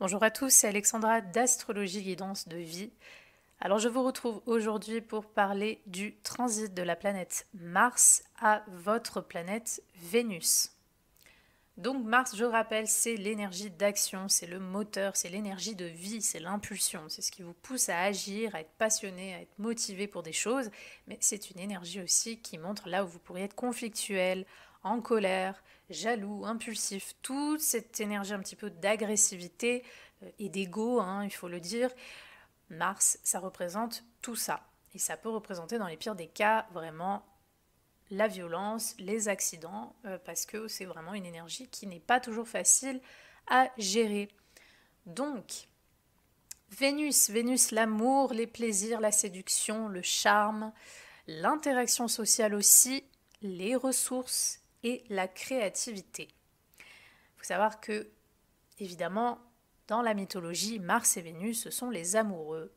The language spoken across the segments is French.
Bonjour à tous, c'est Alexandra d'Astrologie Guidance de Vie. Alors je vous retrouve aujourd'hui pour parler du transit de la planète Mars à votre planète Vénus. Donc Mars, je rappelle, c'est l'énergie d'action, c'est le moteur, c'est l'énergie de vie, c'est l'impulsion, c'est ce qui vous pousse à agir, à être passionné, à être motivé pour des choses, mais c'est une énergie aussi qui montre là où vous pourriez être conflictuel, en colère, jaloux, impulsif, toute cette énergie un petit peu d'agressivité et d'ego, hein, il faut le dire. Mars, ça représente tout ça. Et ça peut représenter dans les pires des cas vraiment la violence, les accidents, parce que c'est vraiment une énergie qui n'est pas toujours facile à gérer. Donc, Vénus, l'amour, les plaisirs, la séduction, le charme, l'interaction sociale aussi, les ressources et la créativité. Il faut savoir que, évidemment, dans la mythologie, Mars et Vénus, ce sont les amoureux.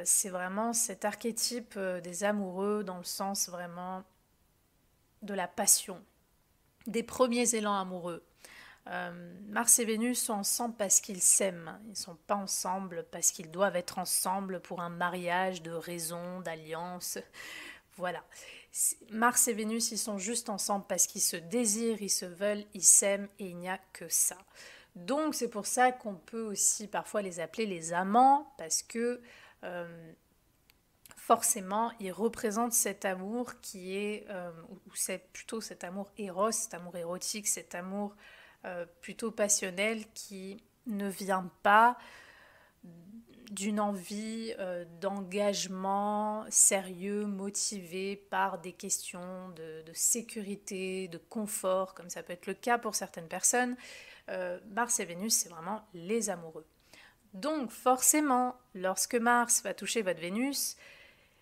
C'est vraiment cet archétype des amoureux dans le sens vraiment de la passion, des premiers élans amoureux. Mars et Vénus sont ensemble parce qu'ils s'aiment. Ils ne sont pas ensemble parce qu'ils doivent être ensemble pour un mariage de raison, d'alliance. Voilà. Mars et Vénus, ils sont juste ensemble parce qu'ils se désirent, ils se veulent, ils s'aiment et il n'y a que ça. Donc c'est pour ça qu'on peut aussi parfois les appeler les amants parce que forcément, ils représentent cet amour qui est, ou c'est plutôt cet amour éros, cet amour érotique, cet amour plutôt passionnel qui ne vient pas d'une envie d'engagement sérieux, motivé par des questions de sécurité, de confort, comme ça peut être le cas pour certaines personnes. Mars et Vénus, c'est vraiment les amoureux. Donc forcément, lorsque Mars va toucher votre Vénus,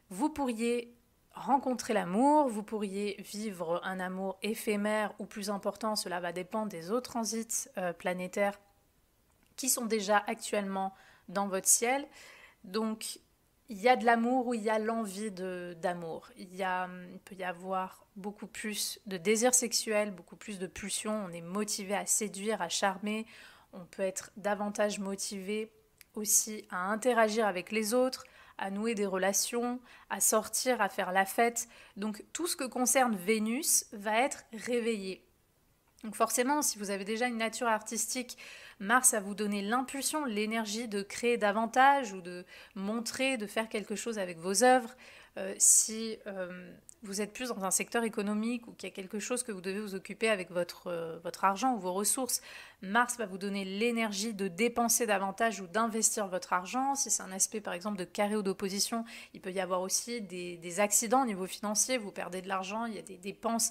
vous pourriez rencontrer l'amour, vous pourriez vivre un amour éphémère ou plus important, cela va dépendre des autres transits planétaires qui sont déjà actuellement dans votre ciel. Donc il y a de l'amour ou il y a l'envie d'amour. Il peut y avoir beaucoup plus de désir sexuel, beaucoup plus de pulsions. On est motivé à séduire, à charmer. On peut être davantage motivé aussi à interagir avec les autres, à nouer des relations, à sortir, à faire la fête. Donc tout ce que concerne Vénus va être réveillé. Donc forcément, si vous avez déjà une nature artistique, Mars va vous donner l'impulsion, l'énergie de créer davantage ou de montrer, de faire quelque chose avec vos œuvres. Si vous êtes plus dans un secteur économique ou qu'il y a quelque chose que vous devez vous occuper avec votre argent ou vos ressources, Mars va vous donner l'énergie de dépenser davantage ou d'investir votre argent. Si c'est un aspect par exemple de carré ou d'opposition, il peut y avoir aussi des accidents au niveau financier, vous perdez de l'argent, il y a des dépenses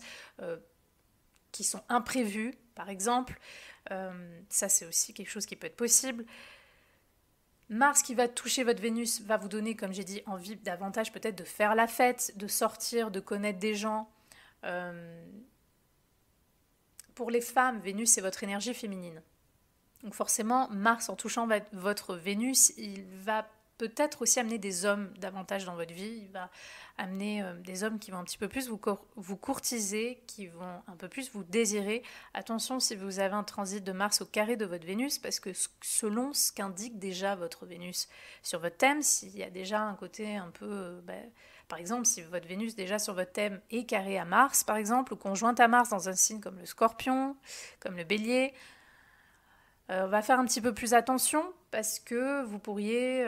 qui sont imprévues, par exemple. Ça, c'est aussi quelque chose qui peut être possible. Mars qui va toucher votre Vénus va vous donner, comme j'ai dit, envie davantage peut-être de faire la fête, de sortir, de connaître des gens. Pour les femmes, Vénus, c'est votre énergie féminine. Donc forcément, Mars, en touchant votre Vénus, il va peut-être aussi amener des hommes davantage dans votre vie. Il va amener des hommes qui vont un petit peu plus vous courtiser, qui vont un peu plus vous désirer. Attention si vous avez un transit de Mars au carré de votre Vénus, parce que selon ce qu'indique déjà votre Vénus sur votre thème, s'il y a déjà un côté un peu... par exemple, si votre Vénus déjà sur votre thème est carré à Mars, par exemple, ou conjointe à Mars dans un signe comme le Scorpion, comme le Bélier, on va faire un petit peu plus attention parce que vous pourriez,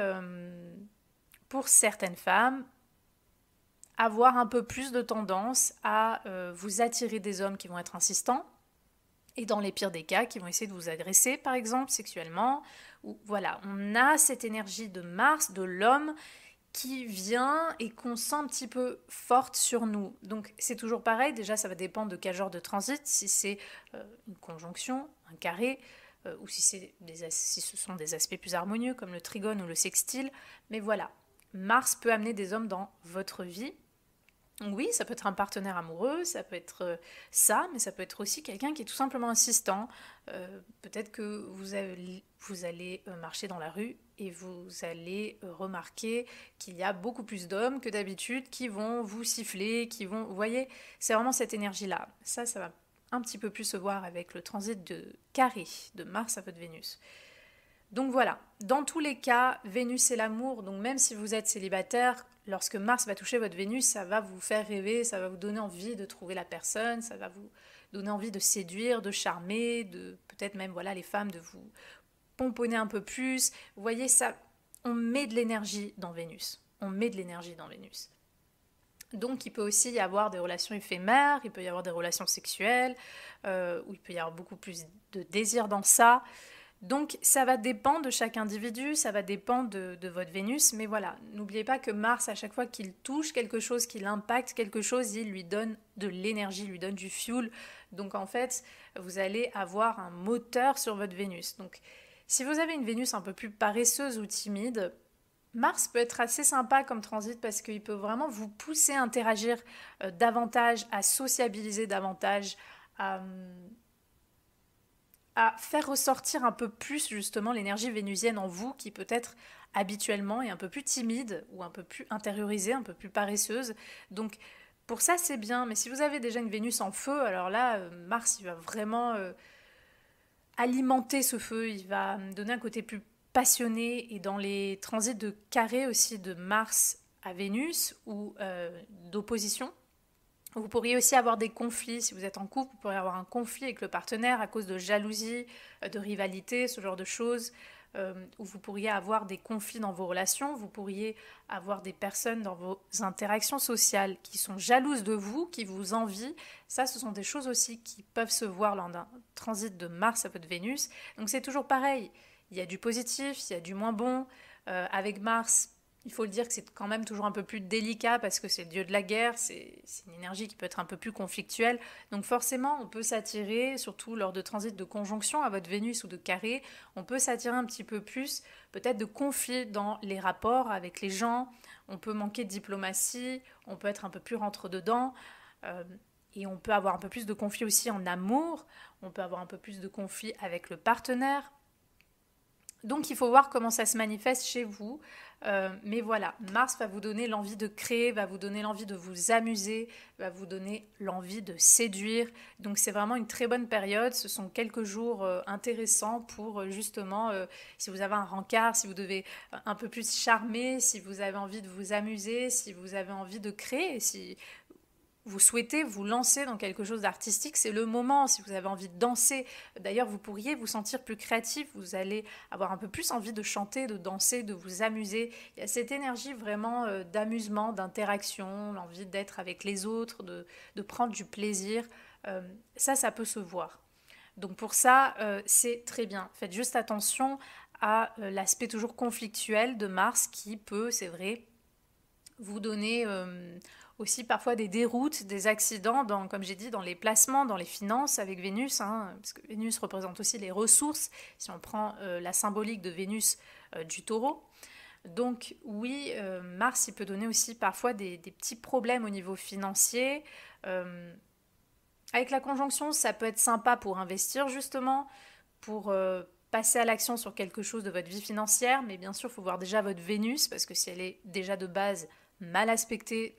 pour certaines femmes, avoir un peu plus de tendance à vous attirer des hommes qui vont être insistants et dans les pires des cas, qui vont essayer de vous agresser, par exemple, sexuellement. Ou, voilà, on a cette énergie de Mars, de l'homme, qui vient et qu'on sent un petit peu forte sur nous. Donc c'est toujours pareil, déjà ça va dépendre de quel genre de transit, si c'est une conjonction, un carré, ou si ce sont des aspects plus harmonieux comme le trigone ou le sextile. Mais voilà, Mars peut amener des hommes dans votre vie. Donc oui, ça peut être un partenaire amoureux, ça peut être ça, mais ça peut être aussi quelqu'un qui est tout simplement insistant. Peut-être que vous allez marcher dans la rue et vous allez remarquer qu'il y a beaucoup plus d'hommes que d'habitude qui vont vous siffler, qui vont... Vous voyez, c'est vraiment cette énergie-là. Ça va un petit peu plus se voir avec le transit de carré de Mars à votre Vénus. Donc voilà, dans tous les cas, Vénus et l'amour, donc même si vous êtes célibataire, lorsque Mars va toucher votre Vénus, ça va vous faire rêver, ça va vous donner envie de trouver la personne, ça va vous donner envie de séduire, de charmer, de peut-être même voilà les femmes de vous pomponner un peu plus. Vous voyez ça, on met de l'énergie dans Vénus. On met de l'énergie dans Vénus. Donc il peut aussi y avoir des relations éphémères, il peut y avoir des relations sexuelles, où il peut y avoir beaucoup plus de désir dans ça. Donc ça va dépendre de chaque individu, ça va dépendre de votre Vénus, mais voilà, n'oubliez pas que Mars, à chaque fois qu'il touche quelque chose, qu'il impacte quelque chose, il lui donne de l'énergie, il lui donne du fuel. Donc en fait, vous allez avoir un moteur sur votre Vénus. Donc si vous avez une Vénus un peu plus paresseuse ou timide, Mars peut être assez sympa comme transit parce qu'il peut vraiment vous pousser à interagir davantage, à sociabiliser davantage, à, à faire ressortir un peu plus justement l'énergie vénusienne en vous qui peut-être habituellement est un peu plus timide ou un peu plus intériorisée, un peu plus paresseuse. Donc pour ça c'est bien, mais si vous avez déjà une Vénus en feu, alors là Mars il va vraiment alimenter ce feu, il va donner un côté plus passionné et dans les transits de carré aussi de Mars à Vénus ou d'opposition. Vous pourriez aussi avoir des conflits, si vous êtes en couple, vous pourriez avoir un conflit avec le partenaire à cause de jalousie, de rivalité, ce genre de choses, où vous pourriez avoir des conflits dans vos relations, vous pourriez avoir des personnes dans vos interactions sociales qui sont jalouses de vous, qui vous envient. Ça, ce sont des choses aussi qui peuvent se voir lors d'un transit de Mars à votre Vénus. Donc c'est toujours pareil, il y a du positif, il y a du moins bon. Avec Mars, il faut le dire que c'est quand même toujours un peu plus délicat parce que c'est le dieu de la guerre, c'est une énergie qui peut être un peu plus conflictuelle. Donc forcément, on peut s'attirer, surtout lors de transits de conjonction à votre Vénus ou de carré, on peut s'attirer un petit peu plus, peut-être de conflits dans les rapports avec les gens, on peut manquer de diplomatie, on peut être un peu plus rentre-dedans. euh, et on peut avoir un peu plus de conflits aussi en amour, on peut avoir un peu plus de conflits avec le partenaire. Donc il faut voir comment ça se manifeste chez vous. Mais voilà, Mars va vous donner l'envie de créer, va vous donner l'envie de vous amuser, va vous donner l'envie de séduire. Donc c'est vraiment une très bonne période. Ce sont quelques jours intéressants pour justement, si vous avez un rencard, si vous devez un peu plus charmer, si vous avez envie de vous amuser, si vous avez envie de créer, si vous souhaitez vous lancer dans quelque chose d'artistique, c'est le moment. Si vous avez envie de danser, d'ailleurs, vous pourriez vous sentir plus créatif, vous allez avoir un peu plus envie de chanter, de danser, de vous amuser. Il y a cette énergie vraiment d'amusement, d'interaction, l'envie d'être avec les autres, de prendre du plaisir. Ça peut se voir. Donc pour ça, c'est très bien. Faites juste attention à l'aspect toujours conflictuel de Mars qui peut, c'est vrai, vous donner aussi parfois des déroutes, des accidents, dans, comme j'ai dit, dans les placements, dans les finances avec Vénus, hein, parce que Vénus représente aussi les ressources, si on prend la symbolique de Vénus du taureau. Donc oui, Mars, il peut donner aussi parfois des petits problèmes au niveau financier. Avec la conjonction, ça peut être sympa pour investir justement, pour passer à l'action sur quelque chose de votre vie financière, mais bien sûr, il faut voir déjà votre Vénus, parce que si elle est déjà de base mal aspectée,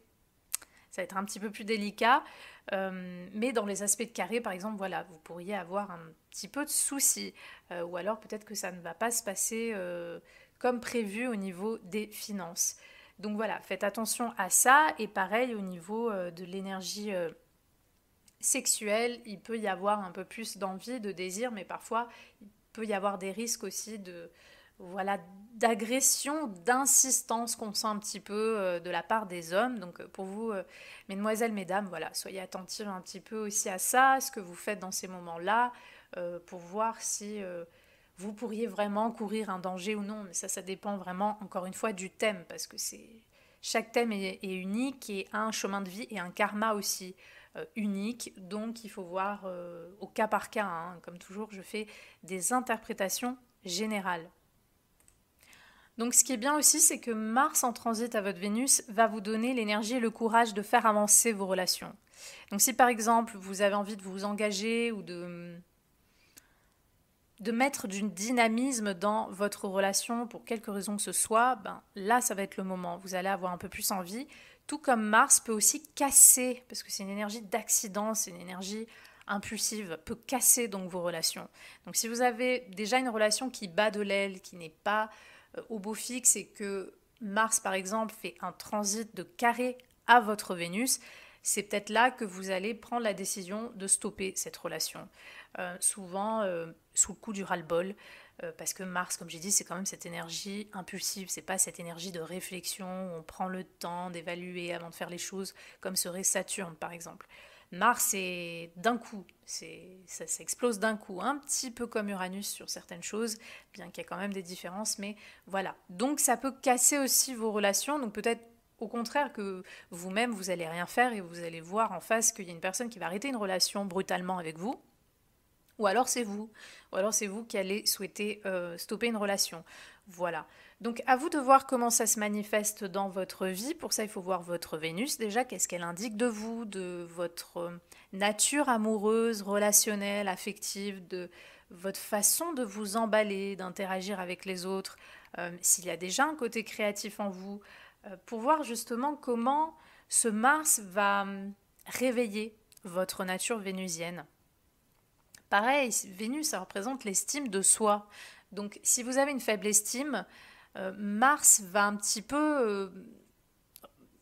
ça va être un petit peu plus délicat. Mais dans les aspects de carré, par exemple, voilà, vous pourriez avoir un petit peu de soucis. Ou alors peut-être que ça ne va pas se passer comme prévu au niveau des finances. Donc voilà, faites attention à ça. Et pareil, au niveau de l'énergie sexuelle, il peut y avoir un peu plus d'envie, de désir, mais parfois il peut y avoir des risques aussi de voilà d'agression, d'insistance qu'on sent un petit peu de la part des hommes. Donc pour vous, mesdemoiselles, mesdames, voilà, soyez attentives un petit peu aussi à ça, ce que vous faites dans ces moments-là, pour voir si vous pourriez vraiment courir un danger ou non. Mais ça dépend vraiment, encore une fois, du thème, parce que c'est chaque thème est unique et a un chemin de vie et un karma aussi unique. Donc il faut voir au cas par cas. Hein. Comme toujours, je fais des interprétations générales. Donc ce qui est bien aussi, c'est que Mars en transit à votre Vénus va vous donner l'énergie et le courage de faire avancer vos relations. Donc si par exemple vous avez envie de vous engager ou de mettre du dynamisme dans votre relation pour quelque raison que ce soit, ben là ça va être le moment, vous allez avoir un peu plus envie. Tout comme Mars peut aussi casser, parce que c'est une énergie d'accident, c'est une énergie impulsive, peut casser donc vos relations. Donc si vous avez déjà une relation qui bat de l'aile, qui n'est pas au beau fixe et que Mars par exemple fait un transit de carré à votre Vénus, c'est peut-être là que vous allez prendre la décision de stopper cette relation. Souvent sous le coup du ras-le-bol, parce que Mars, comme j'ai dit, c'est quand même cette énergie impulsive, c'est pas cette énergie de réflexion où on prend le temps d'évaluer avant de faire les choses, comme serait Saturne par exemple. Mars, c'est d'un coup, ça s'explose d'un coup, un petit peu comme Uranus sur certaines choses, bien qu'il y ait quand même des différences, mais voilà. Donc ça peut casser aussi vos relations, donc peut-être au contraire que vous-même, vous allez rien faire et vous allez voir en face qu'il y a une personne qui va arrêter une relation brutalement avec vous, ou alors c'est vous, ou alors c'est vous qui allez souhaiter stopper une relation. Voilà. Donc à vous de voir comment ça se manifeste dans votre vie. Pour ça, il faut voir votre Vénus déjà, qu'est-ce qu'elle indique de vous, de votre nature amoureuse, relationnelle, affective, de votre façon de vous emballer, d'interagir avec les autres, s'il y a déjà un côté créatif en vous, pour voir justement comment ce Mars va réveiller votre nature vénusienne. Pareil, Vénus, ça représente l'estime de soi. Donc, si vous avez une faible estime, Mars va un petit peu...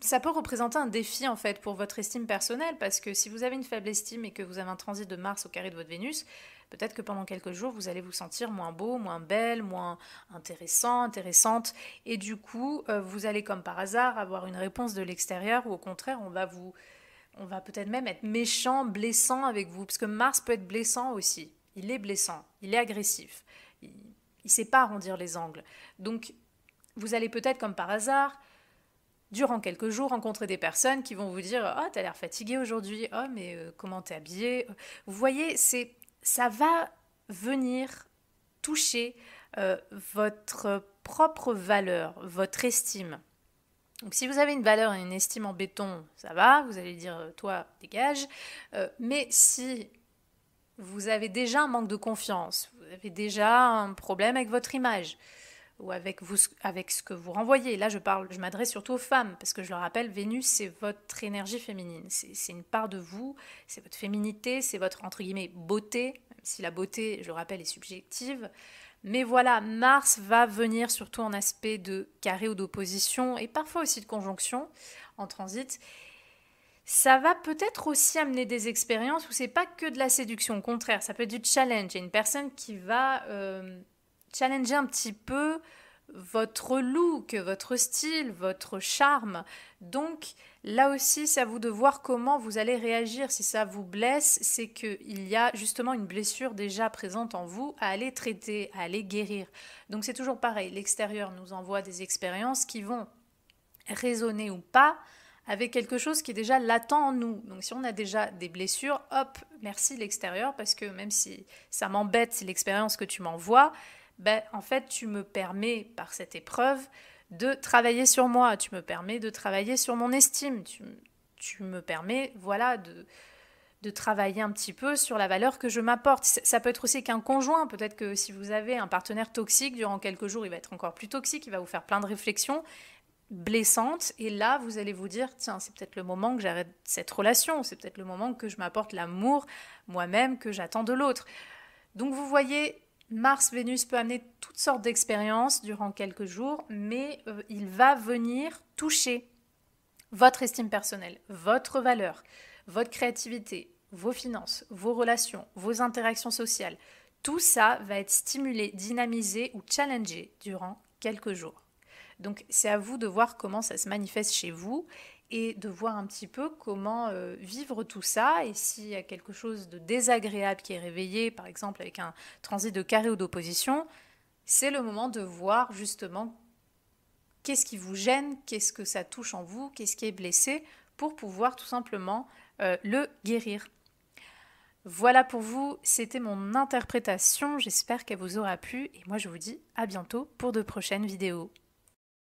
ça peut représenter un défi, en fait, pour votre estime personnelle, parce que si vous avez une faible estime et que vous avez un transit de Mars au carré de votre Vénus, peut-être que pendant quelques jours, vous allez vous sentir moins beau, moins belle, moins intéressant, intéressante, et du coup, vous allez, comme par hasard, avoir une réponse de l'extérieur, ou au contraire, on va peut-être même être méchant, blessant avec vous, parce que Mars peut être blessant aussi. Il est blessant, il est agressif, il ne sait pas arrondir les angles. Donc, vous allez peut-être, comme par hasard, durant quelques jours, rencontrer des personnes qui vont vous dire « Oh, t'as l'air fatigué aujourd'hui. Oh, mais comment t'es habillé ?» Vous voyez, ça va venir toucher votre propre valeur, votre estime. Donc si vous avez une valeur et une estime en béton, ça va, vous allez dire toi dégage. Mais si vous avez déjà un manque de confiance, vous avez déjà un problème avec votre image ou avec ce que vous renvoyez. Là, je m'adresse surtout aux femmes parce que je le rappelle, Vénus c'est votre énergie féminine, c'est une part de vous, c'est votre féminité, c'est votre entre guillemets beauté, même si la beauté, je le rappelle, est subjective. Mais voilà, Mars va venir surtout en aspect de carré ou d'opposition et parfois aussi de conjonction en transit. Ça va peut-être aussi amener des expériences où c'est pas que de la séduction, au contraire, ça peut être du challenge. Il y a une personne qui va challenger un petit peu votre look, votre style, votre charme. Donc là aussi, c'est à vous de voir comment vous allez réagir. Si ça vous blesse, c'est qu'il y a justement une blessure déjà présente en vous à aller traiter, à aller guérir. Donc c'est toujours pareil, l'extérieur nous envoie des expériences qui vont résonner ou pas avec quelque chose qui est déjà latent en nous. Donc si on a déjà des blessures, hop, merci l'extérieur, parce que même si ça m'embête, c'est l'expérience que tu m'envoies, ben, en fait, tu me permets, par cette épreuve, de travailler sur moi, tu me permets de travailler sur mon estime, tu me permets, voilà, de travailler un petit peu sur la valeur que je m'apporte. Ça peut être aussi qu'un conjoint, peut-être que si vous avez un partenaire toxique, durant quelques jours, il va être encore plus toxique, il va vous faire plein de réflexions blessantes, et là, vous allez vous dire, tiens, c'est peut-être le moment que j'arrête cette relation, c'est peut-être le moment que je m'apporte l'amour moi-même que j'attends de l'autre. Donc vous voyez, Mars-Vénus peut amener toutes sortes d'expériences durant quelques jours, mais il va venir toucher votre estime personnelle, votre valeur, votre créativité, vos finances, vos relations, vos interactions sociales. Tout ça va être stimulé, dynamisé ou challengé durant quelques jours. Donc c'est à vous de voir comment ça se manifeste chez vous et de voir un petit peu comment vivre tout ça, et s'il y a quelque chose de désagréable qui est réveillé, par exemple avec un transit de carré ou d'opposition, c'est le moment de voir justement qu'est-ce qui vous gêne, qu'est-ce que ça touche en vous, qu'est-ce qui est blessé, pour pouvoir tout simplement le guérir. Voilà pour vous, c'était mon interprétation, j'espère qu'elle vous aura plu, et moi je vous dis à bientôt pour de prochaines vidéos.